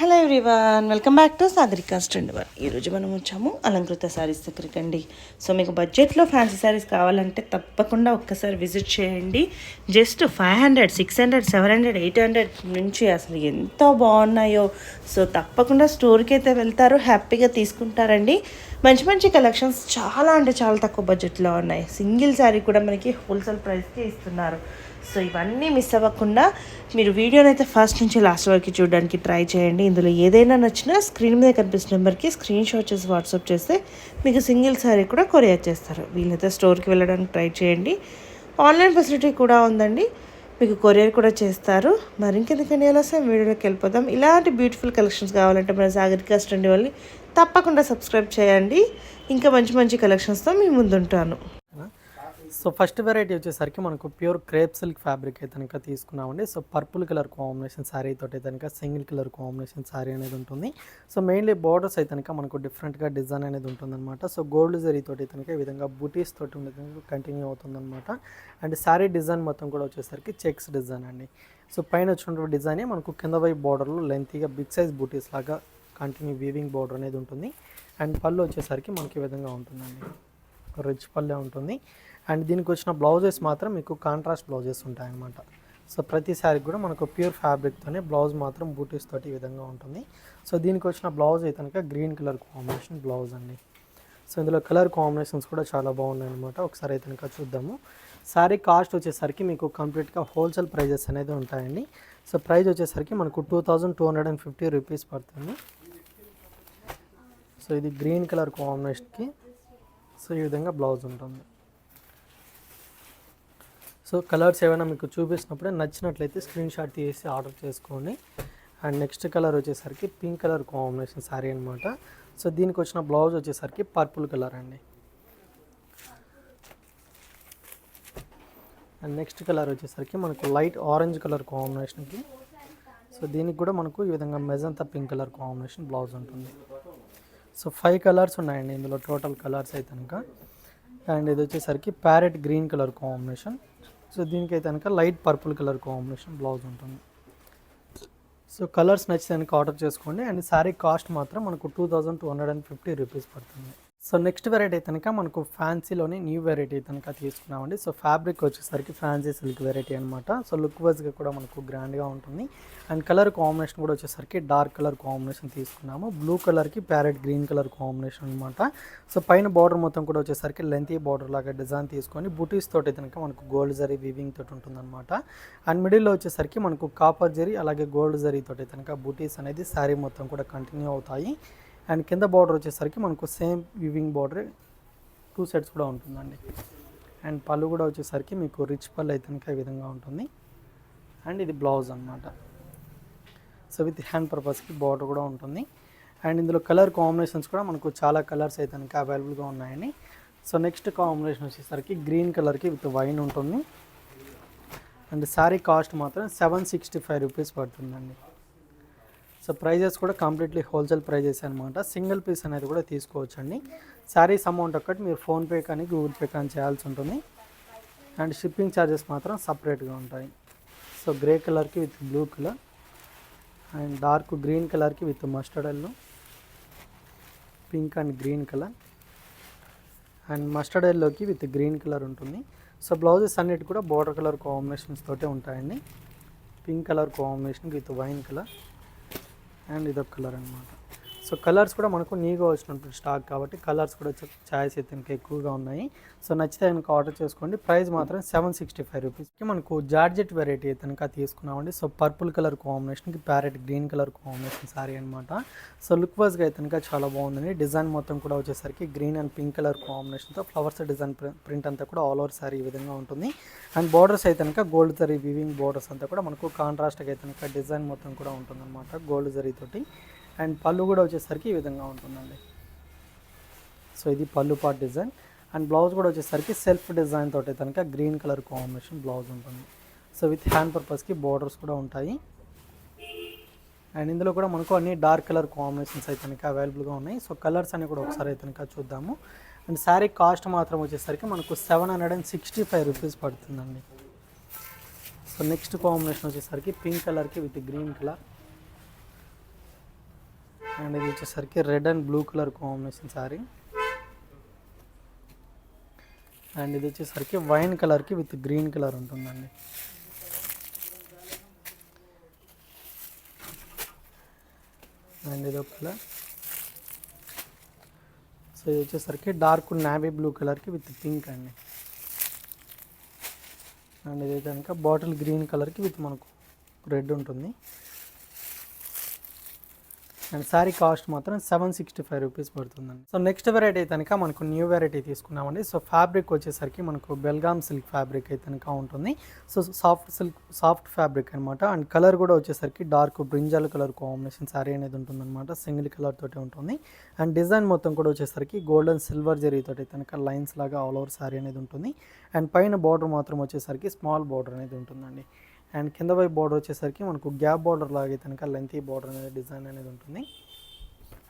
Hello everyone, welcome back to Sagarika trend one. ఈరోజు మనం వచ్చాము అలంకృత శారీస్ దగ్గరికి అండి. సో మీకు బడ్జెట్లో ఫ్యాన్సీ శారీస్ కావాలంటే తప్పకుండా ఒక్కసారి విజిట్ చేయండి. జస్ట్ 500, 600, 700, 800 నుంచి అసలు ఎంత బాగున్నాయో. సో తప్పకుండా స్టోర్కి అయితే వెళ్తారు, హ్యాపీగా తీసుకుంటారండి. మంచి మంచి కలెక్షన్స్ చాలా అంటే చాలా తక్కువ బడ్జెట్లో ఉన్నాయి. సింగిల్ శారీ కూడా మనకి హోల్సేల్ ప్రైస్కి ఇస్తున్నారు. సో ఇవన్నీ మిస్ అవ్వకుండా మీరు వీడియోని అయితే ఫస్ట్ నుంచి లాస్ట్ వరకు చూడడానికి ట్రై చేయండి. ఇందులో ఏదైనా నచ్చినా స్క్రీన్ మీద కనిపిస్తున్న నెంబర్కి స్క్రీన్ షాట్ చేసి వాట్సాప్ చేస్తే మీకు సింగిల్ శారీ కూడా కొరియర్ చేస్తారు. వీళ్ళైతే స్టోర్కి వెళ్ళడానికి ట్రై చేయండి. ఆన్లైన్ ఫెసిలిటీ కూడా ఉందండి, మీకు కొరియర్ కూడా చేస్తారు. మరి ఇంకెందుకని ఎలా సార్ వీడియోలోకి వెళ్ళిపోతాం. ఇలాంటి బ్యూటిఫుల్ కలెక్షన్స్ కావాలంటే మన సాగరికా స్ట్రెండ్ వాళ్ళని తప్పకుండా సబ్స్క్రైబ్ చేయండి. ఇంకా మంచి మంచి కలెక్షన్స్తో మీ ముందుంటాను. సో ఫస్ట్ వెరైటీ వచ్చేసరికి మనకు ప్యూర్ క్రేప్ సిల్క్ ఫ్యాబ్రిక్ అయితే కనుక తీసుకున్నామండి. So purple colour combination sari తోటి అయితే కనుక సింగిల్ కలర్ కాంబినేషన్ శారీ అనేది ఉంటుంది. సో మెయిన్లీ బార్డర్స్ అయితే కనుక మనకు డిఫరెంట్గా డిజైన్ అనేది ఉంటుందన్నమాట. సో గోల్డ్ జరీ తోటి అయితే కనుక ఈ విధంగా బూటీస్ తోటి ఉండేది కంటిన్యూ అవుతుందన్నమాట. అండ్ శారీ డిజైన్ మొత్తం కూడా వచ్చేసరికి చెక్స్ డిజైన్ అండి. సో పైన వచ్చినటువంటి డిజైనే మనకు కింద వైపు బార్డర్లో లెంతీగా బిగ్ సైజ్ బూటీస్ లాగా కంటిన్యూ వీవింగ్ బార్డర్ అనేది ఉంటుంది. అండ్ పళ్ళు వచ్చేసరికి మనకి ఈ విధంగా ఉంటుందండి, రిచ్ పళ్ళే ఉంటుంది. అండ్ దీనికి వచ్చిన బ్లౌజెస్ మాత్రం మీకు కాంట్రాస్ట్ బ్లౌజెస్ ఉంటాయన్నమాట. సో ప్రతి శారీ కూడా మనకు ప్యూర్ ఫ్యాబ్రిక్తోనే బ్లౌజ్ మాత్రం బూటీస్ తోటి ఈ విధంగా ఉంటుంది. సో దీనికి వచ్చిన బ్లౌజ్ అయితే కనుక గ్రీన్ కలర్ కాంబినేషన్ బ్లౌజ్ అండి. సో ఇందులో కలర్ కాంబినేషన్స్ కూడా చాలా బాగున్నాయి అనమాట. ఒకసారి అయితే కనుక చూద్దాము. శారీ కాస్ట్ వచ్చేసరికి మీకు కంప్లీట్గా హోల్సేల్ ప్రైజెస్ అనేది ఉంటాయండి. సో ప్రైస్ వచ్చేసరికి మనకు 2250 రూపీస్ పడుతుంది. సో ఇది గ్రీన్ కలర్ కాంబినేషన్కి సో ఈ విధంగా బ్లౌజ్ ఉంటుంది. సో కలర్స్ ఏమైనా మీకు చూపిస్తున్నప్పుడే నచ్చినట్లయితే స్క్రీన్ షాట్ తీసి ఆర్డర్ చేసుకోండి. అండ్ నెక్స్ట్ కలర్ వచ్చేసరికి పింక్ కలర్ కాంబినేషన్ శారీ అనమాట. సో దీనికి వచ్చిన బ్లౌజ్ వచ్చేసరికి పర్పుల్ కలర్ అండి. అండ్ నెక్స్ట్ కలర్ వచ్చేసరికి మనకు లైట్ ఆరెంజ్ కలర్ కాంబినేషన్కి సో దీనికి కూడా మనకు ఈ విధంగా magenta pink colour combination blouse ఉంటుంది. సో 5 కలర్స్ ఉన్నాయండి ఇందులో టోటల్ కలర్స్ అయితే కనుక. అండ్ ఇది వచ్చేసరికి parrot green colour combination. So దీనికైతే కనుక light purple colour combination blouse ఉంటుంది. సో కలర్స్ నచ్చితే కనుక ఆర్డర్ చేసుకోండి. అండ్ శారీ కాస్ట్ మాత్రం మనకు 2250 రూపీస్ పడుతుంది. సో నెక్స్ట్ వెరైటీ అయితే కనుక మనకు ఫ్యాన్సీలోని న్యూ వెరైటీ కనుక తీసుకున్నామండి. సో ఫ్యాబ్రిక్ వచ్చేసరికి ఫ్యాన్సీ సిల్క్ వెరైటీ అనమాట. సో లుక్ వైజ్గా కూడా మనకు గ్రాండ్గా ఉంటుంది. అండ్ కలర్ కాంబినేషన్ కూడా వచ్చేసరికి డార్క్ కలర్ కాంబినేషన్ తీసుకున్నాము. బ్లూ కలర్కి ప్యారెట్ గ్రీన్ కలర్ కాంబినేషన్ అనమాట. సో పైన బార్డర్ మొత్తం కూడా వచ్చేసరికి లెంతీ బార్డర్ లాగా డిజైన్ తీసుకొని బూటీస్ తోటి కనుక మనకు గోల్డ్ జరీ వీవింగ్ తోటి ఉంటుందన్నమాట. అండ్ మిడిల్లో వచ్చేసరికి మనకు కాపర్ జరీ అలాగే గోల్డ్ జరీ తోటి కనుక బూటీస్ అనేది శారీ మొత్తం కూడా కంటిన్యూ అవుతాయి. అండ్ కింద బార్డర్ వచ్చేసరికి మనకు సేమ్ వీవింగ్ బార్డర్ 2 సెట్స్ కూడా ఉంటుందండి. అండ్ పళ్ళు కూడా వచ్చేసరికి మీకు రిచ్ పళ్ళు అయితే కనుక ఈ విధంగా ఉంటుంది. అండ్ ఇది బ్లౌజ్ అనమాట. సో విత్ హ్యాండ్ పర్పస్కి బార్డర్ కూడా ఉంటుంది. అండ్ ఇందులో కలర్ కాంబినేషన్స్ కూడా మనకు చాలా కలర్స్ అయితే కనుక అవైలబుల్గా ఉన్నాయండి. సో నెక్స్ట్ కాంబినేషన్ వచ్చేసరికి గ్రీన్ కలర్కి విత్ వైన్ ఉంటుంది. అండ్ శారీ కాస్ట్ మాత్రం 765 రూపీస్ పడుతుందండి. సో ప్రైజెస్ కూడా కంప్లీట్లీ హోల్సేల్ ప్రైజెస్ అనమాట. సింగిల్ పీస్ అనేది కూడా తీసుకోవచ్చండి. శారీస్ అమౌంట్ ఒక్కటి మీరు ఫోన్పే కానీ గూగుల్ పే కానీ చేయాల్సి ఉంటుంది. అండ్ షిప్పింగ్ ఛార్జెస్ మాత్రం సపరేట్గా ఉంటాయి. సో గ్రే కలర్కి with blue colour and dark green కలర్కి with mustard yellow, pink and green colour and mustard ఎల్లోకి విత్ గ్రీన్ కలర్ ఉంటుంది. సో బ్లౌజెస్ అన్నిటి కూడా బార్డర్ కలర్ కాంబినేషన్స్ తోటే ఉంటాయండి. Pink colour combination with wine colour and ఇదొక colour అనమాట. So colours కూడా మనకు న్యూగా వచ్చినప్పుడు స్టాక్ కాబట్టి కలర్స్ కూడా ఛాయిస్ అయితే ఇంకా ఎక్కువగా ఉన్నాయి. సో నచ్చితే కనుక ఆర్డర్ చేసుకోండి. ప్రైస్ మాత్రం 765 రూపీస్కి మనకు జార్జెట్ వెరైటీ అయితే కనుక తీసుకున్నామండి. సో పర్పుల్ కలర్ కాంబినేషన్కి parrot green colour combination sari అనమాట. సో లుక్ వైజ్గా అయితే కనుక చాలా బాగుందండి. డిజైన్ మొత్తం కూడా వచ్చేసరికి గ్రీన్ అండ్ పింక్ కలర్ కాంబినేషన్తో ఫ్లవర్స్ డిజైన్ ప్రింట్ అంతా కూడా ఆల్ ఓవర్ శారీ ఈ విధంగా ఉంటుంది. అండ్ బార్డర్స్ అయితే కనుక గోల్డ్ జరీ వీవింగ్ బార్డర్స్ అంతా కూడా మనకు కాంట్రాస్ట్గా అయితే కనుక డిజైన్ మొత్తం కూడా ఉంటుందన్నమాట గోల్డ్ జరీతోటి. అండ్ పళ్ళు కూడా వచ్చేసరికి ఈ విధంగా ఉంటుందండి. సో ఇది పళ్ళు పార్ట్ డిజైన్. అండ్ బ్లౌజ్ కూడా వచ్చేసరికి సెల్ఫ్ డిజైన్ తోటి కనుక గ్రీన్ కలర్ కాంబినేషన్ బ్లౌజ్ ఉంటుంది. సో విత్ హ్యాండ్ పర్పస్కి బార్డర్స్ కూడా ఉంటాయి. అండ్ ఇందులో కూడా మనకు అన్ని డార్క్ కలర్ కాంబినేషన్స్ అయితే కనుక అవైలబుల్గా ఉన్నాయి. సో కలర్స్ అన్ని కూడా ఒకసారి అయితే కనుక చూద్దాము. అండ్ శారీ కాస్ట్ మాత్రం వచ్చేసరికి మనకు 765 రూపీస్ పడుతుందండి. సో నెక్స్ట్ కాంబినేషన్ వచ్చేసరికి పింక్ కలర్కి విత్ గ్రీన్ కలర్ అండ్ ఇది వచ్చేసరికి red and blue colour combination sari. And ఇది వచ్చేసరికి వైన్ కలర్కి విత్ గ్రీన్ కలర్ ఉంటుందండి. అండ్ ఇది ఒక కలర్. సో ఇది వచ్చేసరికి డార్క్ నావీ బ్లూ కలర్కి విత్ పింక్ అండి. అండ్ ఇది కనుక బాటిల్ గ్రీన్ కలర్కి విత్ మనకు రెడ్ ఉంటుంది. అండ్ శారీ కాస్ట్ మాత్రం 765 రూపీస్ పడుతుందండి. సో నెక్స్ట్ వెరైటీ అయితే కనుక మనకు న్యూ వెరైటీ తీసుకున్నామండి. సో ఫ్యాబ్రిక్ వచ్చేసరికి మనకు బెల్గామ్ సిల్క్ ఫ్యాబ్రిక్ అయితే కనుక ఉంటుంది. సో సాఫ్ట్ ఫ్యాబ్రిక్ అనమాట. అండ్ కలర్ కూడా వచ్చేసరికి dark brinjal colour combination sari అనేది ఉంటుందన్నమాట. సింగిల్ కలర్ తోటి ఉంటుంది. అండ్ డిజైన్ మొత్తం కూడా వచ్చేసరికి గోల్డెన్ సిల్వర్ జరీతో అయితే కనుక లైన్స్ లాగా ఆల్ ఓవర్ శారీ అనేది ఉంటుంది. అండ్ పైన బార్డర్ మాత్రం వచ్చేసరికి స్మాల్ బార్డర్ అనేది ఉంటుందండి. అండ్ కింద వైపు బార్డర్ వచ్చేసరికి మనకు గ్యాప్ బార్డర్ లాగే కనుక లెంతీ బార్డర్ అనేది డిజైన్ అనేది ఉంటుంది.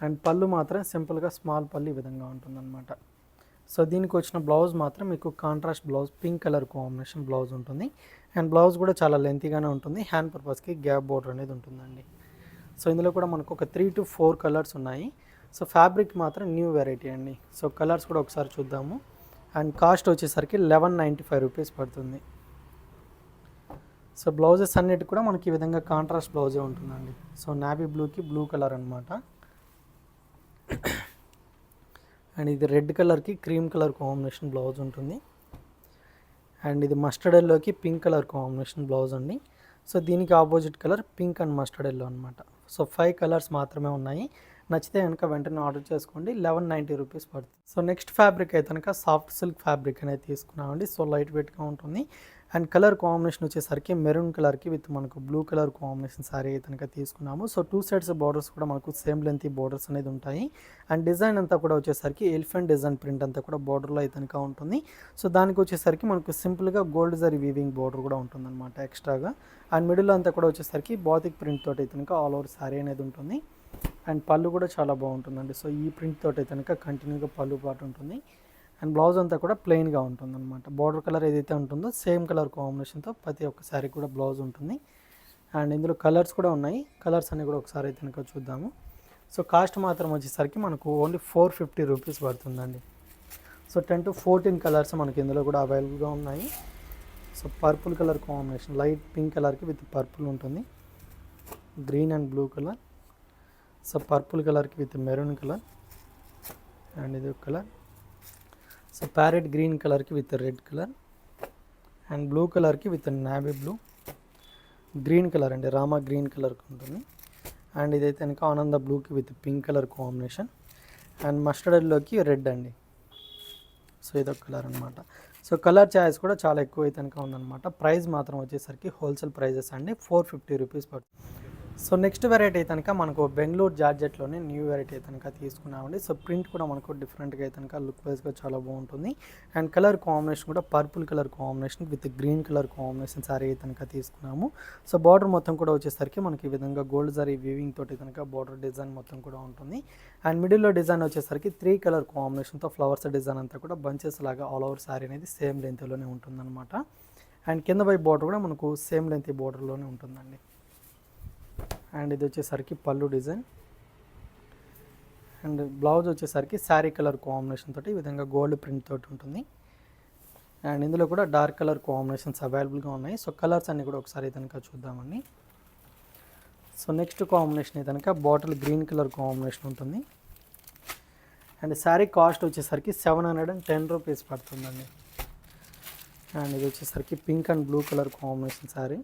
అండ్ పళ్ళు మాత్రం సింపుల్గా స్మాల్ పళ్ళు ఈ విధంగా ఉంటుందన్నమాట. సో దీనికి వచ్చిన బ్లౌజ్ మాత్రం మీకు contrast blouse pink colour combination blouse ఉంటుంది. అండ్ బ్లౌజ్ కూడా చాలా లెంతీగానే ఉంటుంది. హ్యాండ్ పర్పస్కి గ్యాప్ బార్డర్ అనేది ఉంటుందండి. సో ఇందులో కూడా మనకు ఒక 3 to 4 కలర్స్ ఉన్నాయి. సో ఫ్యాబ్రిక్ మాత్రం న్యూ వెరైటీ అండి. సో కలర్స్ కూడా ఒకసారి చూద్దాము. అండ్ కాస్ట్ వచ్చేసరికి 1195 రూపీస్ పడుతుంది. సో బ్లౌజెస్ అన్నిటి కూడా మనకి ఈ విధంగా కాంట్రాస్ట్ బ్లౌజే ఉంటుందండి. సో నావీ బ్లూకి బ్లూ కలర్ అనమాట. అండ్ ఇది రెడ్ కలర్కి క్రీమ్ కలర్ కాంబినేషన్ బ్లౌజ్ ఉంటుంది. అండ్ ఇది మస్టర్డ్ ఎల్లోకి పింక్ కలర్ కాంబినేషన్ బ్లౌజ్ అండి. సో దీనికి opposite colour pink and mustard yellow అనమాట. సో 5 కలర్స్ మాత్రమే ఉన్నాయి. నచ్చితే కనుక వెంటనే ఆర్డర్ చేసుకోండి. 1190 రూపీస్ పడుతుంది. సో నెక్స్ట్ ఫ్యాబ్రిక్ అయితే కనుక సాఫ్ట్ సిల్క్ ఫ్యాబ్రిక్ అనేది తీసుకున్నామండి. సో లైట్ వెయిట్గా ఉంటుంది. అండ్ కలర్ కాంబినేషన్ వచ్చేసరికి మెరూన్ కలర్కి విత్ మనకు బ్లూ కలర్ కాంబినేషన్ శారీ అయితే కనుక తీసుకున్నాము. సో 2 సైడ్స్ బార్డర్స్ కూడా మనకు సేమ్ లెంతీ బార్డర్స్ అనేది ఉంటాయి. అండ్ డిజైన్ అంతా కూడా వచ్చేసరికి ఎలిఫెంట్ డిజైన్ ప్రింట్ అంతా కూడా బార్డర్లో అయితే కనుక ఉంటుంది. సో దానికి వచ్చేసరికి మనకు సింపుల్గా గోల్డ్ జరీ వీవింగ్ బార్డర్ కూడా ఉంటుందన్నమాట ఎక్స్ట్రాగా. అండ్ మిడిల్ అంతా కూడా వచ్చేసరికి బాతిక్ ప్రింట్ తోటి అయితే కనుక ఆల్ ఓవర్ శారీ అనేది ఉంటుంది. అండ్ పళ్ళు కూడా చాలా బాగుంటుందండి. సో ఈ ప్రింట్ తోటి అయితే కనుక కంటిన్యూగా పళ్ళు పాటు ఉంటుంది. అండ్ బ్లౌజ్ అంతా కూడా ప్లెయిన్గా ఉంటుందన్నమాట. బార్డర్ కలర్ ఏదైతే ఉంటుందో సేమ్ కలర్ కాంబినేషన్తో ప్రతి ఒక్క శారీ కూడా బ్లౌజ్ ఉంటుంది. అండ్ ఇందులో కలర్స్ కూడా ఉన్నాయి. కలర్స్ అన్నీ కూడా ఒకసారి అయితే కనుక చూద్దాము. సో కాస్ట్ మాత్రం వచ్చేసరికి మనకు ఓన్లీ 450 రూపీస్ పడుతుందండి. సో 10 to 14 కలర్స్ మనకి ఇందులో కూడా అవైలబుల్గా ఉన్నాయి. So purple colour combination light pink కలర్కి విత్ పర్పుల్ ఉంటుంది. Green and blue colour. So purple కలర్కి విత్ మెరూన్ కలర్. అండ్ ఇది ఒక కలర్. సో ప్యారెట్ గ్రీన్ కలర్కి with red colour. And blue కలర్కి with navy blue. Green colour అండి Rama green కలర్కి ఉంటుంది. అండ్ ఇదైతే కనుక ఆనంద బ్లూకి with pink colour combination. And mustard ఎల్లోకి రెడ్ అండి. సో ఇదొక కలర్ అనమాట. సో కలర్ చాయిస్ కూడా చాలా ఎక్కువ అయితే కనుక ఉందన్నమాట. ప్రైస్ మాత్రం వచ్చేసరికి హోల్సేల్ ప్రైజెస్ అండి 450 రూపీస్ పడుతుంది. సో నెక్స్ట్ వెరైటీ అయితే కనుక మనకు బెంగళూరు జార్జెట్లోనే న్యూ వెరైటీ అయితే కనుక తీసుకున్నామండి. సో ప్రింట్ కూడా మనకు డిఫరెంట్గా అయితే కనుక లుక్ వైజ్గా చాలా బాగుంటుంది. అండ్ కలర్ కాంబినేషన్ కూడా purple colour combination with green colour combination sorry అయితే కనుక తీసుకున్నాము. సో బార్డర్ మొత్తం కూడా వచ్చేసరికి మనకి ఈ విధంగా గోల్డ్ జరీ వీవింగ్ తోటి కనుక బార్డర్ డిజైన్ మొత్తం కూడా ఉంటుంది. అండ్ మిడిల్లో డిజైన్ వచ్చేసరికి 3 కలర్ కాంబినేషన్తో ఫ్లవర్స్ డిజైన్ అంతా కూడా బంచెస్ లాగా ఆల్ ఓవర్ సారీ అనేది సేమ్ లెంత్లోనే ఉంటుందన్నమాట. అండ్ కింద వైపు బార్డర్ కూడా మనకు సేమ్ లెంత్ బార్డర్లోనే ఉంటుందండి. అండ్ ఇది వచ్చేసరికి పళ్ళు డిజైన్. అండ్ బ్లౌజ్ వచ్చేసరికి శారీ కలర్ కాంబినేషన్ తోటి ఈ విధంగా గోల్డ్ ప్రింట్ తోటి ఉంటుంది. అండ్ ఇందులో కూడా డార్క్ కలర్ కాంబినేషన్స్ అవైలబుల్గా ఉన్నాయి. సో కలర్స్ అన్నీ కూడా ఒకసారి కనుక చూద్దామండి. సో నెక్స్ట్ కాంబినేషన్ కనుక బాటిల్ గ్రీన్ కలర్ కాంబినేషన్ ఉంటుంది. అండ్ శారీ కాస్ట్ వచ్చేసరికి 710 రూపీస్ పడుతుందండి. అండ్ ఇది వచ్చేసరికి pink and blue colour combination sari.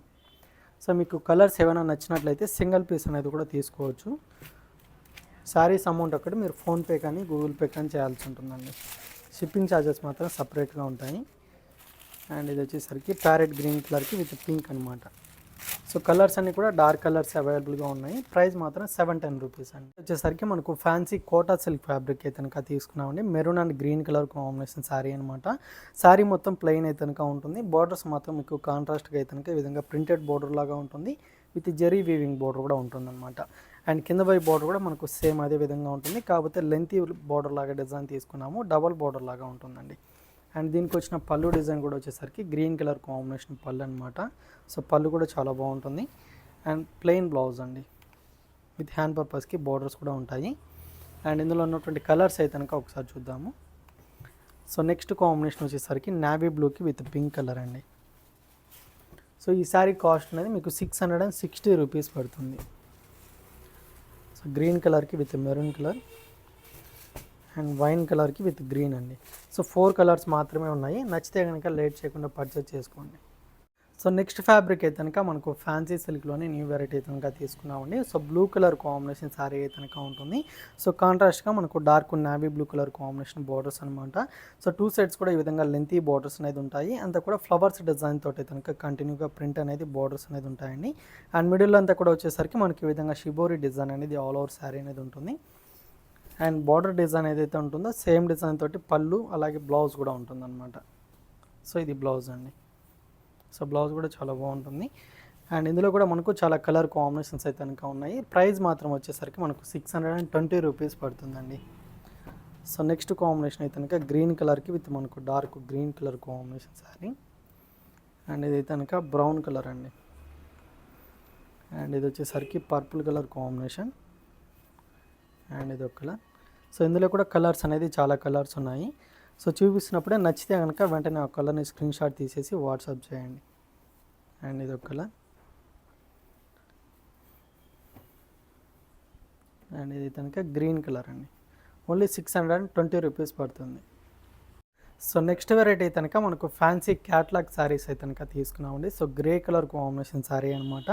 So మీకు కలర్స్ ఏమైనా నచ్చినట్లయితే సింగిల్ పీస్ అనేది కూడా తీసుకోవచ్చు. శారీస్ అమౌంట్ అక్కడ మీరు ఫోన్పే కానీ గూగుల్ పే కానీ చేయాల్సి ఉంటుందండి. షిప్పింగ్ ఛార్జెస్ మాత్రం సపరేట్గా ఉంటాయి. అండ్ ఇది వచ్చేసరికి ప్యారెట్ గ్రీన్ కలర్కి విత్ పింక్ అనమాట. సో కలర్స్ అన్నీ కూడా డార్క్ కలర్స్ అవైలబుల్గా ఉన్నాయి. ప్రైస్ మాత్రం 710 రూపీస్ అండి. వచ్చేసరికి మనకు ఫ్యాన్సీ కోటా సిల్క్ ఫ్యాబ్రిక్ అయితే కనుక తీసుకున్నామండి. Maroon and green colour combination sari అనమాట. శారీ మొత్తం ప్లెయిన్ అయితే కనుక ఉంటుంది. బార్డర్స్ మాత్రం మీకు కాంట్రాస్ట్గా అయితే కనుక ఈ విధంగా ప్రింటెడ్ బార్డర్ లాగా ఉంటుంది. విత్ జరీ వీవింగ్ బార్డర్ కూడా ఉంటుందన్నమాట. అండ్ కింద వైపు బార్డర్ కూడా మనకు సేమ్ అదే విధంగా ఉంటుంది. కాకపోతే లెంతీ బార్డర్ లాగా డిజైన్ తీసుకున్నాము. డబల్ బార్డర్ లాగా ఉంటుందండి. అండ్ దీనికి వచ్చిన పళ్ళు డిజైన్ కూడా వచ్చేసరికి గ్రీన్ కలర్ కాంబినేషన్ పళ్ళు అనమాట. సో పళ్ళు కూడా చాలా బాగుంటుంది. అండ్ ప్లెయిన్ బ్లౌజ్ అండి. విత్ హ్యాండ్ పర్పస్కి బోర్డర్స్ కూడా ఉంటాయి. అండ్ ఇందులో ఉన్నటువంటి కలర్స్ అయితే కనుక ఒకసారి చూద్దాము. సో నెక్స్ట్ కాంబినేషన్ వచ్చేసరికి నావీ బ్లూకి విత్ పింక్ కలర్ అండి. సో ఈ శారీ కాస్ట్ అనేది మీకు 660 రూపీస్ పడుతుంది. సో గ్రీన్ కలర్కి with maroon colour and wine కలర్కి విత్ గ్రీన్ అండి. సో 4 కలర్స్ మాత్రమే ఉన్నాయి. నచ్చితే కనుక లేట్ చేయకుండా పర్చేస్ చేసుకోండి. సో నెక్స్ట్ ఫ్యాబ్రిక్ అయితే కనుక మనకు ఫ్యాన్సీ సిల్క్లోనే న్యూ వెరైటీ అయితే కనుక తీసుకున్నామండి. So blue colour combination sari అయితే కనుక ఉంటుంది. సో కాంట్రాస్ట్గా మనకు dark navy blue colour combination borders అనమాట. సో 2 సైడ్స్ కూడా ఈ విధంగా లెంతీ బార్డర్స్ అనేది ఉంటాయి. అంతా కూడా ఫ్లవర్స్ డిజైన్ తోటి అయితే కనుక కంటిన్యూగా ప్రింట్ అనేది బార్డర్స్ అనేది ఉంటాయండి. అండ్ మిడిల్ అంతా కూడా వచ్చేసరికి మనకి ఈ విధంగా షిబోరి డిజైన్ అనేది ఆల్ ఓవర్ శారీ అనేది ఉంటుంది. అండ్ బార్డర్ డిజైన్ ఏదైతే ఉంటుందో సేమ్ డిజైన్ తోటి పళ్ళు అలాగే బ్లౌజ్ కూడా ఉంటుందన్నమాట. సో ఇది బ్లౌజ్ అండి. సో బ్లౌజ్ కూడా చాలా బాగుంటుంది. అండ్ ఇందులో కూడా మనకు చాలా కలర్ కాంబినేషన్స్ అయితే కనుక ఉన్నాయి. ప్రైస్ మాత్రం వచ్చేసరికి మనకు 620 రూపీస్ పడుతుందండి. సో నెక్స్ట్ కాంబినేషన్ అయితే కనుక గ్రీన్ కలర్కి విత్ మనకు dark green colour combination sari. And ఇది అయితే కనుక బ్రౌన్ కలర్ అండి. అండ్ ఇది వచ్చేసరికి పర్పుల్ కలర్ కాంబినేషన్. అండ్ ఇది ఒక కలర్. సో ఇందులో కూడా కలర్స్ అనేది చాలా కలర్స్ ఉన్నాయి. సో చూపిస్తున్నప్పుడే నచ్చితే కనుక వెంటనే ఆ కలర్ని స్క్రీన్ షాట్ తీసేసి వాట్సాప్ చేయండి. అండ్ ఇది ఒక కలర్. అండ్ ఇది కనుక గ్రీన్ కలర్ అండి. ఓన్లీ 620 రూపీస్ పడుతుంది. సో నెక్స్ట్ వెరైటీ అయితే కనుక మనకు ఫ్యాన్సీ క్యాట్లాగ్ శారీస్ అయితే కనుక తీసుకున్నామండి. So grey colour combination sari అనమాట.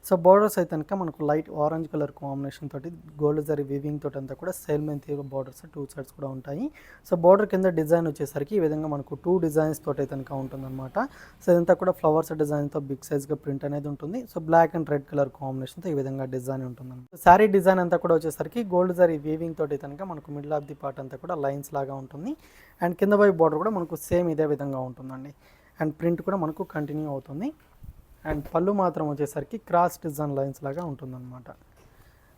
సో బార్డర్స్ అయితే కనుక మనకు లైట్ ఆరెంజ్ కలర్ కాంబినేషన్ తోటి గోల్డ్ జరీ వీవింగ్ తోటి అంతా కూడా సేల్ మెంతి బార్డర్స్ 2 సైడ్స్ కూడా ఉంటాయి. సో బార్డర్ కింద డిజైన్ వచ్చేసరికి ఈ విధంగా మనకు 2 డిజైన్స్ తోటి అయితే కనుక ఉంటుందన్నమాట. సో ఇదంతా కూడా ఫ్లవర్స్ డిజైన్తో బిగ్ సైజ్గా ప్రింట్ అనేది ఉంటుంది. So black and red colour కాంబినేషన్తో ఈ విధంగా డిజైన్ ఉంటుంది. శారీ డిజైన్ అంతా కూడా వచ్చేసరికి గోల్డ్ జరీ వీవింగ్ తోటి కనుక మనకు మిడిల్ ఆఫ్ ది పార్ట్ అంతా కూడా లైన్స్ లాగా ఉంటుంది. అండ్ కింద వైపు బార్డర్ కూడా మనకు సేమ్ ఇదే విధంగా ఉంటుందండి. అండ్ ప్రింట్ కూడా మనకు కంటిన్యూ అవుతుంది. అండ్ పళ్ళు మాత్రం వచ్చేసరికి క్రాస్ డిజైన్ లైన్స్ లాగా ఉంటుందన్నమాట.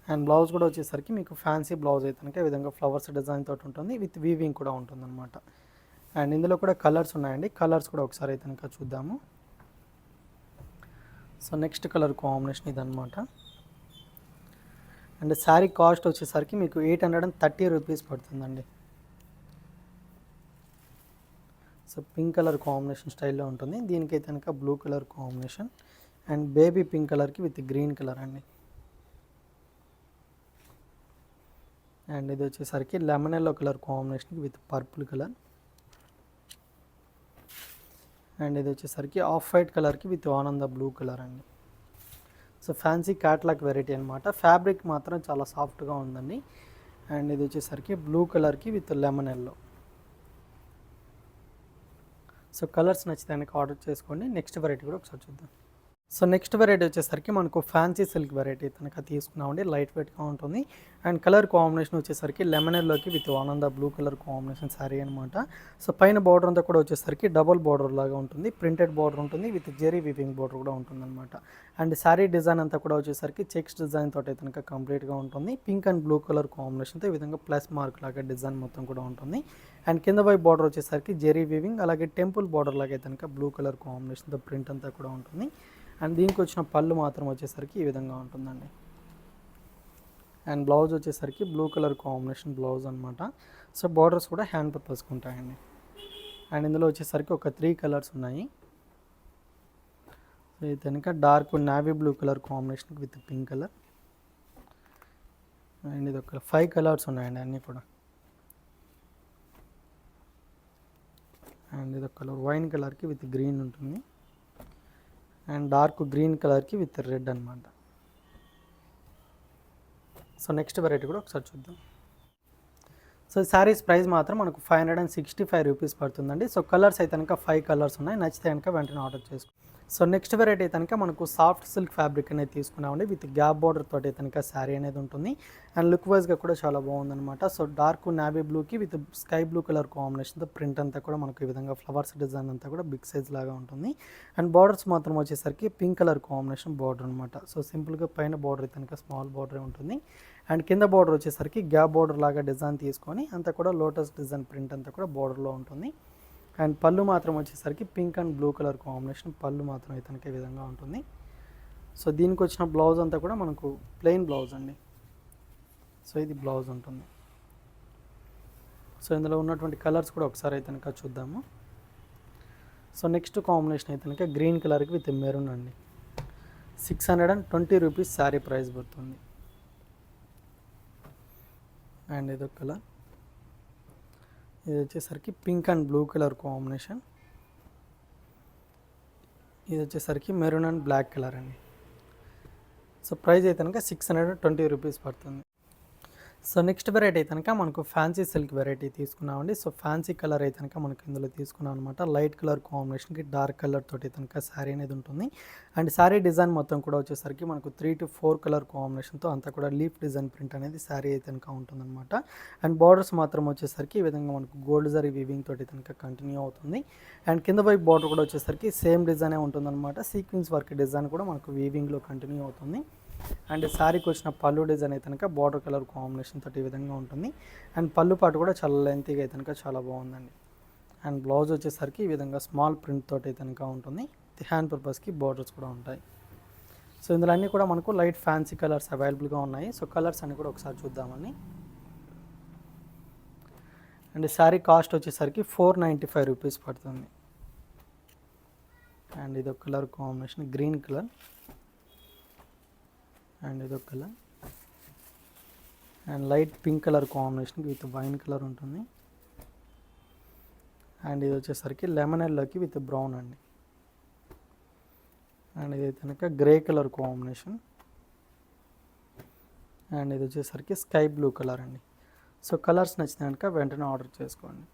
అండ్ బ్లౌజ్ కూడా వచ్చేసరికి మీకు ఫ్యాన్సీ బ్లౌజ్ అయితే కనుక ఈ విధంగా ఫ్లవర్స్ డిజైన్ తోటి ఉంటుంది విత్ వీవింగ్ కూడా ఉంటుందన్నమాట. అండ్ ఇందులో కూడా కలర్స్ ఉన్నాయండి. కలర్స్ కూడా ఒకసారి అయితే కనుక చూద్దాము. సో నెక్స్ట్ కలర్ కాంబినేషన్ ఇదన్నమాట. అండ్ శారీ కాస్ట్ వచ్చేసరికి మీకు 830 రూపీస్ పడుతుందండి. సో పింక్ కలర్ కాంబినేషన్ స్టైల్లో ఉంటుంది. దీనికైతే కనుక blue colour combination and baby pink కలర్కి విత్ గ్రీన్ కలర్ అండి. అండ్ ఇది వచ్చేసరికి లెమన్ ఎల్లో కలర్ కాంబినేషన్కి విత్ పర్పుల్ కలర్. అండ్ ఇది వచ్చేసరికి ఆఫ్ వైట్ కలర్కి విత్ ఆనంద బ్లూ కలర్ అండి. సో ఫ్యాన్సీ క్యాట్లాగ్ వెరైటీ అనమాట. ఫ్యాబ్రిక్ మాత్రం చాలా సాఫ్ట్గా ఉందండి. అండ్ ఇది వచ్చేసరికి బ్లూ కలర్కి with lemon yellow. So colours నచ్చితే కనుక ఆర్డర్ చేసుకోండి. నెక్స్ట్ వెరైటీ కూడా ఒకసారి చూద్దాం. సో నెక్స్ట్ వెరైటీ వచ్చేసరికి మనకు ఫ్యాన్సీ సిల్క్ వెరైటీ కనుక తీసుకున్నామండి. లైట్ వెయిట్గా ఉంటుంది. అండ్ కలర్ కాంబినేషన్ వచ్చేసరికి లెమన్ ఎల్లోకి with Ananda blue colour combination sari అనమాట. సో పైన బార్డర్ అంతా కూడా వచ్చేసరికి డబుల్ బార్డర్ లాగా ఉంటుంది. ప్రింటెడ్ బార్డర్ ఉంటుంది విత్ జెరీ వీవింగ్ బార్డర్ కూడా ఉంటుందన్నమాట. అండ్ శారీ డిజైన్ అంతా కూడా వచ్చేసరికి చెక్స్ డిజైన్ తోటి కనుక కంప్లీట్గా ఉంటుంది. పింక్ అండ్ బ్లూ కలర్ కాంబినేషన్తో ఈ విధంగా ప్లస్ మార్క్ లాగా డిజైన్ మొత్తం కూడా ఉంటుంది. అండ్ కింద వైపు బార్డర్ వచ్చేసరికి జెరీ వీవింగ్ అలాగే టెంపుల్ బార్డర్ లాగా కనుక బ్లూ కలర్ కాంబినేషన్తో ప్రింట్ అంతా కూడా ఉంటుంది. అండ్ దీనికి వచ్చిన పళ్ళు మాత్రం వచ్చేసరికి ఈ విధంగా ఉంటుందండి. అండ్ బ్లౌజ్ వచ్చేసరికి బ్లూ కలర్ కాంబినేషన్ బ్లౌజ్ అనమాట. సో బార్డర్స్ కూడా హ్యాండ్ పర్పస్కి ఉంటాయండి. అండ్ ఇందులో వచ్చేసరికి ఒక 3 కలర్స్ ఉన్నాయి. సో ఇది కనుక dark navy blue colour combination with pink colour. And ఇది ఒక 5 కలర్స్ ఉన్నాయండి అన్నీ కూడా. అండ్ ఇది ఒక కలర్ వైన్ కలర్కి విత్ గ్రీన్ ఉంటుంది. అండ్ డార్క్ గ్రీన్ కలర్కి విత్ రెడ్ అనమాట. సో నెక్స్ట్ వెరైటీ కూడా ఒకసారి చూద్దాం. సో శారీస్ ప్రైస్ మాత్రం మనకు 565 రూపీస్ పడుతుందండి. సో కలర్స్ అయితే కనుక 5 కలర్స్ ఉన్నాయి. నచ్చితే కనుక వెంటనే ఆర్డర్ చేసుకో. సో నెక్స్ట్ వెరైటీ అయితే కనుక మనకు సాఫ్ట్ సిల్క్ ఫ్యాబ్రిక్ అనేది తీసుకున్నామండి. విత్ గ్యాప్ బార్డర్ తోటి కనుక శారీ అనేది ఉంటుంది. అండ్ లుక్ వైజ్గా కూడా చాలా బాగుందన్నమాట. సో డార్క్ నావీ బ్లూకి విత్ స్కై బ్లూ కలర్ కాంబినేషన్తో ప్రింట్ అంతా కూడా మనకు ఈ విధంగా ఫ్లవర్స్ డిజైన్ అంతా కూడా బిగ్ సైజ్ లాగా ఉంటుంది. అండ్ బార్డర్స్ మాత్రం వచ్చేసరికి పింక్ కలర్ కాంబినేషన్ బార్డర్ అనమాట. సో సింపుల్గా పైన బార్డర్ అయితే కనుక స్మాల్ బార్డరే ఉంటుంది. అండ్ కింద బార్డర్ వచ్చేసరికి గ్యాప్ బార్డర్ లాగా డిజైన్ తీసుకొని అంతా కూడా లోటస్ డిజైన్ ప్రింట్ అంతా కూడా బార్డర్లో ఉంటుంది. అండ్ పళ్ళు మాత్రం వచ్చేసరికి pink and blue colour combination పళ్ళు మాత్రం అయితే ఈ విధంగా ఉంటుంది. సో దీనికి వచ్చిన బ్లౌజ్ అంతా కూడా మనకు ప్లెయిన్ బ్లౌజ్ అండి. సో ఇది బ్లౌజ్ ఉంటుంది. సో ఇందులో ఉన్నటువంటి కలర్స్ కూడా ఒకసారి అయితే కనుక చూద్దాము. సో నెక్స్ట్ కాంబినేషన్ అయితే కనుక గ్రీన్ కలర్కి విత్ మెరూన్ అండి. 620 రూపీస్ శారీ ప్రైస్ పడుతుంది. అండ్ ఇదొక కలర్, ఇది వచ్చేసరికి pink and blue colour combination. ఇది వచ్చేసరికి మెరూన్ అండ్ బ్లాక్ కలర్ అండి. సో ప్రైస్ అయితే కనుక 620 రూపీస్ పడుతుంది. సో నెక్స్ట్ వెరైటీ అయితే కనుక మనకు ఫ్యాన్సీ సిల్క్ వెరైటీ తీసుకున్నామండి. సో ఫ్యాన్సీ కలర్ అయితే కనుక మనకు ఇందులో తీసుకున్నాం అనమాట. లైట్ కలర్ కాంబినేషన్కి డార్క్ కలర్ తోటి కనుక శారీ అనేది ఉంటుంది. అండ్ శారీ డిజైన్ మొత్తం కూడా వచ్చేసరికి మనకు 3 to 4 కలర్ కాంబినేషన్తో అంతా కూడా లీఫ్ డిజైన్ ప్రింట్ అనేది శారీ అయితే కనుక ఉంటుందన్నమాట. అండ్ బార్డర్స్ మాత్రం వచ్చేసరికి ఈ విధంగా మనకు గోల్డ్ జరీ వీవింగ్ తోటి కనుక కంటిన్యూ అవుతుంది. అండ్ కింద వైపు బార్డర్ కూడా వచ్చేసరికి సేమ్ డిజైనే ఉంటుందన్నమాట. సీక్వెన్స్ వర్క్ డిజైన్ కూడా మనకు వీవింగ్లో కంటిన్యూ అవుతుంది. అండ్ శారీకి వచ్చిన పళ్ళు డిజైన్ అయితే కనుక బార్డర్ కలర్ కాంబినేషన్ తోటి ఈ విధంగా ఉంటుంది. అండ్ పళ్ళు పాటు కూడా చాలా లెంతీగా అయితే కనుక చాలా బాగుందండి. అండ్ బ్లౌజ్ వచ్చేసరికి ఈ విధంగా స్మాల్ ప్రింట్ తోటి అయితే కనుక ఉంటుంది. హ్యాండ్ పర్పస్కి బార్డర్స్ కూడా ఉంటాయి. సో ఇందులో అన్నీ కూడా మనకు లైట్ ఫ్యాన్సీ కలర్స్ అవైలబుల్గా ఉన్నాయి. సో కలర్స్ అన్నీ కూడా ఒకసారి చూద్దామని. అండ్ శారీ కాస్ట్ వచ్చేసరికి 495 రూపీస్ పడుతుంది. అండ్ ఇది ఒక colour combination green colour. And ఇదొక colour and light pink colour combination with wine colour ఉంటుంది. అండ్ ఇది వచ్చేసరికి లెమన్ ఎల్లోకి విత్ బ్రౌన్ అండి. అండ్ ఇది కనుక గ్రే కలర్ కాంబినేషన్. అండ్ ఇది వచ్చేసరికి స్కై బ్లూ కలర్ అండి. సో కలర్స్ నచ్చిన కనుక వెంటనే ఆర్డర్ చేసుకోండి.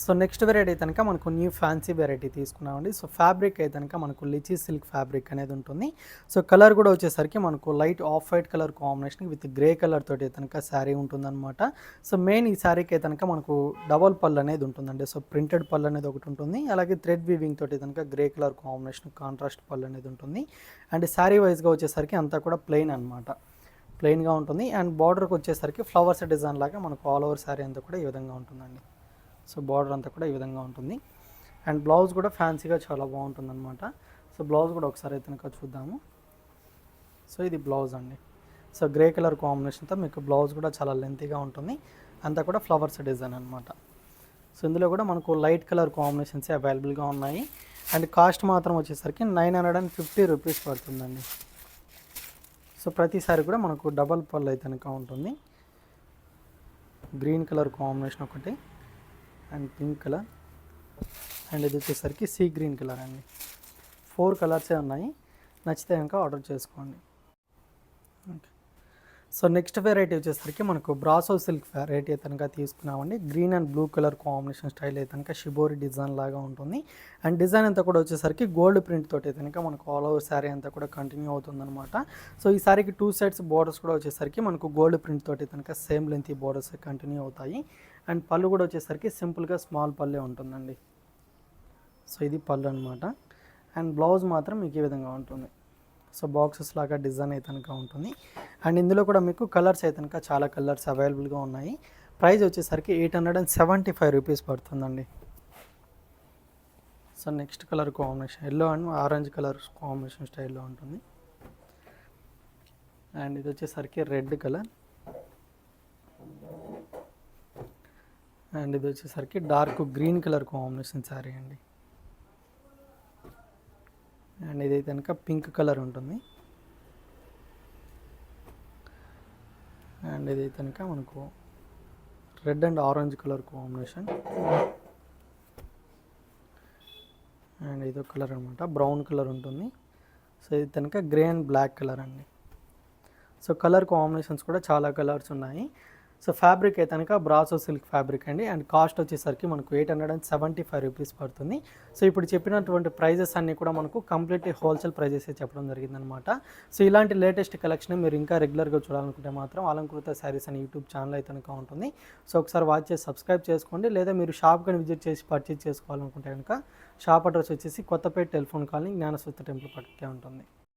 సో నెక్స్ట్ వెరైటీ అయితే కనుక మనకు న్యూ ఫ్యాన్సీ వెరైటీ తీసుకున్నామండి. సో ఫ్యాబ్రిక్ అయితే కనుక మనకు లిచీ సిల్క్ ఫ్యాబ్రిక్ అనేది ఉంటుంది. సో కలర్ కూడా వచ్చేసరికి మనకు light off white colour combination with grey colour తోటి కనుక శారీ ఉంటుందన్నమాట. సో మెయిన్ ఈ శారీకి అయితే కనుక మనకు డబల్ పళ్ళు అనేది ఉంటుందండి. సో ప్రింటెడ్ పళ్ళు అనేది ఒకటి ఉంటుంది. అలాగే థ్రెడ్ వీవింగ్ తోటి కనుక గ్రే కలర్ కాంబినేషన్ కాంట్రాస్ట్ పళ్ళు అనేది ఉంటుంది. అండ్ శారీ వైజ్గా వచ్చేసరికి అంతా కూడా ప్లెయిన్ అనమాట, ప్లెయిన్గా ఉంటుంది. అండ్ బార్డర్కి వచ్చేసరికి ఫ్లవర్స్ డిజైన్ లాగా మనకు ఆల్ ఓవర్ శారీ అంతా కూడా ఈ విధంగా ఉంటుందండి. సో బార్డర్ అంతా కూడా ఈ విధంగా ఉంటుంది. అండ్ బ్లౌజ్ కూడా ఫ్యాన్సీగా చాలా బాగుంటుంది అనమాట. సో బ్లౌజ్ కూడా ఒకసారి అయితే కనుక చూద్దాము. సో ఇది బ్లౌజ్ అండి. సో గ్రే కలర్ కాంబినేషన్తో మీకు బ్లౌజ్ కూడా చాలా లెంతీగా ఉంటుంది. అంతా కూడా ఫ్లవర్స్ డిజైన్ అనమాట. సో ఇందులో కూడా మనకు లైట్ కలర్ కాంబినేషన్స్ అవైలబుల్గా ఉన్నాయి. అండ్ కాస్ట్ మాత్రం వచ్చేసరికి 950 రూపీస్ పడుతుందండి. సో ప్రతిసారి కూడా మనకు డబల్ పళ్ళు అయితే కనుక ఉంటుంది. గ్రీన్ కలర్ కాంబినేషన్ ఒకటి అండ్ పింక్ కలర్ అండ్ ఇది వచ్చేసరికి సీ గ్రీన్ కలర్ అండి. 4 కలర్సే ఉన్నాయి. నచ్చితే కనుక ఆర్డర్ చేసుకోండి. ఓకే. సో నెక్స్ట్ వెరైటీ వచ్చేసరికి మనకు బ్రాసో సిల్క్ వెరైటీ అయితే కనుక తీసుకున్నామండి. Green and blue colour combination style అయితే కనుక షిబోరి డిజైన్ లాగా ఉంటుంది. అండ్ డిజైన్ అంతా కూడా వచ్చేసరికి గోల్డ్ ప్రింట్ తోటి అయితే కనుక మనకు ఆల్ ఓవర్ శారీ అంతా కూడా కంటిన్యూ అవుతుందన్నమాట. సో ఈ శారీకి 2 సైడ్స్ బోర్డర్స్ కూడా వచ్చేసరికి మనకు గోల్డ్ ప్రింట్ తోటి కనుక సేమ్ లెంత్ బోర్డర్స్ కంటిన్యూ అవుతాయి. అండ్ పళ్ళు కూడా వచ్చేసరికి సింపుల్గా స్మాల్ పళ్ళే ఉంటుందండి. సో ఇది పళ్ళు అనమాట. అండ్ బ్లౌజ్ మాత్రం మీకు ఈ విధంగా ఉంటుంది. సో బాక్సెస్ లాగా డిజైన్ అయితే కనుక ఉంటుంది. అండ్ ఇందులో కూడా మీకు కలర్స్ అయితే కనుక చాలా కలర్స్ అవైలబుల్గా ఉన్నాయి. ప్రైస్ వచ్చేసరికి 875 రూపీస్ పడుతుందండి. So next colour combination yellow and orange colour combination స్టైల్లో ఉంటుంది. అండ్ ఇది వచ్చేసరికి రెడ్ కలర్ అండ్ ఇది వచ్చేసరికి dark green colour combination sari అండి. అండ్ ఇదైతే కనుక పింక్ కలర్ ఉంటుంది. అండ్ ఇదైతే కనుక మనకు red and orange colour combination. And ఇదో కలర్ అనమాట, బ్రౌన్ కలర్ ఉంటుంది. సో ఇది కనుక గ్రే అండ్ బ్లాక్ కలర్ అండి. సో కలర్ కాంబినేషన్స్ కూడా చాలా కలర్స్ ఉన్నాయి. సో ఫ్యాబ్రిక్ అయితే కనుక బ్రాసో సిల్క్ ఫ్యాబ్రిక్ అండి. అండ్ కాస్ట్ వచ్చేసరికి మనకు 875 రూపీస్ పడుతుంది. సో ఇప్పుడు చెప్పినటువంటి ప్రైజెస్ అన్నీ కూడా మనకు కంప్లీట్లీ హోల్సేల్ ప్రైజెస్ చెప్పడం జరిగిందనమాట. సో ఇలాంటి లేటెస్ట్ కలెక్షన్ మీరు ఇంకా రెగ్యులర్గా చూడాలనుకుంటే మాత్రం అలంకృత శారీస్ అని యూట్యూబ్ ఛానల్ అయితే కనుక ఉంటుంది. సో ఒకసారి వాచ్ చేసి సబ్స్క్రైబ్ చేసుకోండి. లేదా మీరు షాప్ కానీ విజిట్ చేసి పర్చేజ్ చేసుకోవాలనుకుంటే కనుక షాప్ అడ్రస్ వచ్చేసి కొత్తపేట టెలిఫోన్ కాలనీ జ్ఞానస్వత టెంపుల్ పక్కకే ఉంటుంది.